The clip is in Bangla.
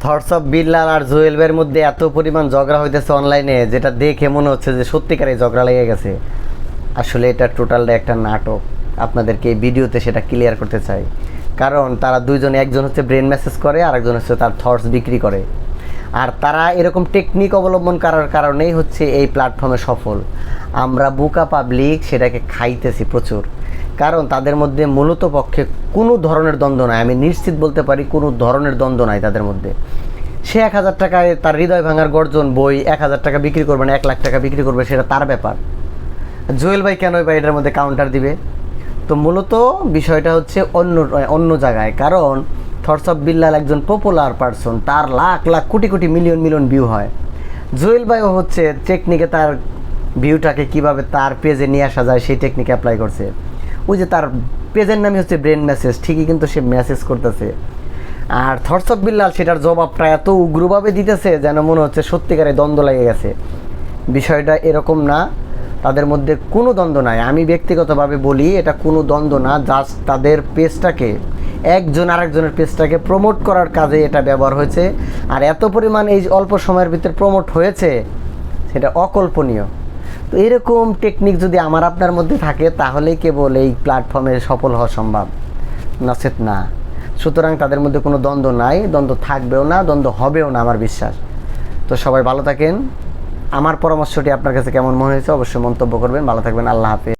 থটস অফ বিল্লাল আর জুয়েল ভাইয়ের মধ্যে এত পরিমাণ ঝগড়া হইতেছে অনলাইনে, যেটা দেখে মনে হচ্ছে যে সত্যিকারই ঝগড়া লেগে গেছে। আসলে এটা টোটালটা একটা নাটক। আপনাদেরকে এই ভিডিওতে সেটা ক্লিয়ার করতে চাই। কারণ তারা দুইজনে, একজন হচ্ছে ব্রেন মেসেজ করে আর একজন হচ্ছে তার থটস বিক্রি করে। আর তারা এরকম টেকনিক অবলম্বন করার কারণেই হচ্ছে এই প্ল্যাটফর্মে সফল। আমরা বোকা পাবলিক সেটাকে খাইতেছি প্রচুর। কারণ তাদের মধ্যে মূলত পক্ষে কোনো ধরনের দ্বন্দ্ব নাই, আমি নিশ্চিত বলতে পারি কোনো ধরনের দ্বন্দ্ব নাই তাদের মধ্যে। সে 1000 টাকায় তার হৃদয় ভাঙার গর্জন বই 1000 টাকা বিক্রি করবে না 1 লাখ টাকা বিক্রি করবে, সেটা তার ব্যাপার। জুয়েল ভাই কেনই বা এটার মধ্যে কাউন্টার দিবে? তো মূলত বিষয়টা হচ্ছে অন্য জায়গায়। কারণ থটস অফ বিল্লাল একজন পপুলার পারসন, তার lakh lakh crore crore million million view হয়। জুয়েল ভাইও হচ্ছে টেকনিকে তার ভিউটাকে কিভাবে তার পেজে নিয়ে আসা যায় সেই টেকনিক অ্যাপ্লাই করছে। ওই যে তার পেজের নামই হচ্ছে ব্রেন মেসেজ, ঠিকই কিন্তু সে মেসেজ করতেছে। আর থটস অফ বিল্লাল সেটার জবাবটা এত উগ্রভাবে দিতেছে যেন মনে হচ্ছে সত্যিকারে দ্বন্দ্ব লেগে গেছে। বিষয়টা এরকম না, তাদের মধ্যে কোনো দ্বন্দ্ব নাই। আমি ব্যক্তিগতভাবে বলি এটা কোনো দ্বন্দ্ব না, জাস্ট তাদের পেজটাকে, একজন আরেকজনের পেজটাকে প্রমোট করার কাজে এটা ব্যবহার হয়েছে। আর এত পরিমাণ এই অল্প সময়ের ভিতরে প্রমোট হয়েছে, সেটা অকল্পনীয়। তো এরকম টেকনিক যদি আমার আপনার মধ্যে থাকে তাহলেই কেবল এই প্ল্যাটফর্মে সফল হওয়া সম্ভব, নচেত না। সুতরাং তাদের মধ্যে কোনো দ্বন্দ্ব নাই, দ্বন্দ্ব থাকবেও না, দ্বন্দ্ব হবেও না আমার বিশ্বাস। তো সবাই ভালো থাকেন। আমার পরামর্শটি আপনার কাছে কেমন মনে হয়েছে অবশ্যই মন্তব্য করবেন। ভালো থাকবেন, আল্লাহ হাফেজ।